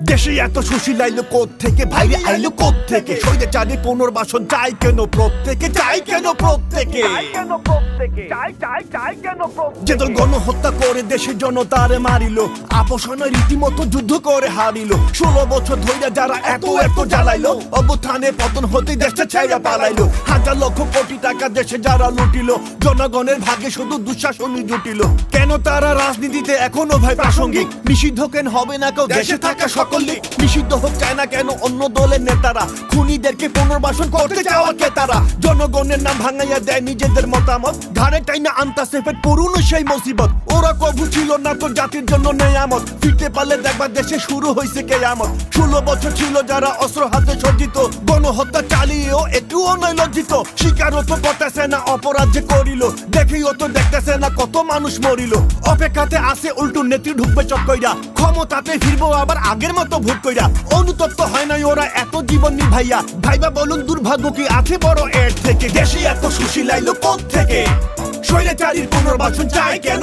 দেশে এত সুশীল আইলো কোত্থেকে, ভাইরে আইলো কোত্থেকে? স্বৈরাচারী পুনর্বাসন চাই কেন প্রত্যেকে, চাই কেন প্রত্যেকে? যে দল গণহত্যা করে দেশের জনতারে মারিল, আপোষণে রীতিমতো যুদ্ধ করে হারিল, 16 বছর ধরে যারা এত এত জ্বালাইলো, অবস্থানে পতন হতে দেশটা ছেড়ে পালাইলো, হাজার লক্ষ কোটি টাকা দেশে যারা লুটিল, জনগণের ভাগ্যে শুধু দুঃশাসনই জুটিল। কেন তারা রাজনীতিতে এখনো ভাই প্রাসঙ্গিক? নিষিদ্ধ কেন হবে না কেউ দেশে থাকা সকলে? নিষিদ্ধ হোক চায় না কেন অন্য দলের নেতারা? খুনিদেরকে পুনর্বাসন করতে চাওয়া কে তারা? জনগণের নাম ভাঙাইয়া দেয় নিজেদের মতামত, ঘাড়ে টাইনা আনতাছে ফের পুরনো সেই মুসিবত। ওরা কবু ছিল না তো জাতির জন্য নেয়ামত, ফিরতে পারলে দেখবা দেশে শুরু হয়েছে কেয়ামত। 16 বছর ছিল যারা অস্ত্র হাতে সজ্জিত, গণহত্যা চালিয়েও একটুও নয় লজ্জিত। স্বীকারও তো করতেছে না অপরাধ যে করিল, দেখেও তো দেখতেছে না কত মানুষ মরিল। অপেক্ষাতে আসে উল্টো নেত্রী ঢুকবে চট কইরা, ক্ষমতাতে ফিরবো আবার আগের মতো ভোট কইরা। অনুতপ্ত হয় নাই ওরা এত জীবন নিভাইয়া, ভাইবা বলুন দুর্ভাগ্য কি আছে বড় এর থেকে? দেশে এত সুশীল আইলো কোত্থেকে? স্বৈরাচারীর পুনর্বাসন চাই কেন?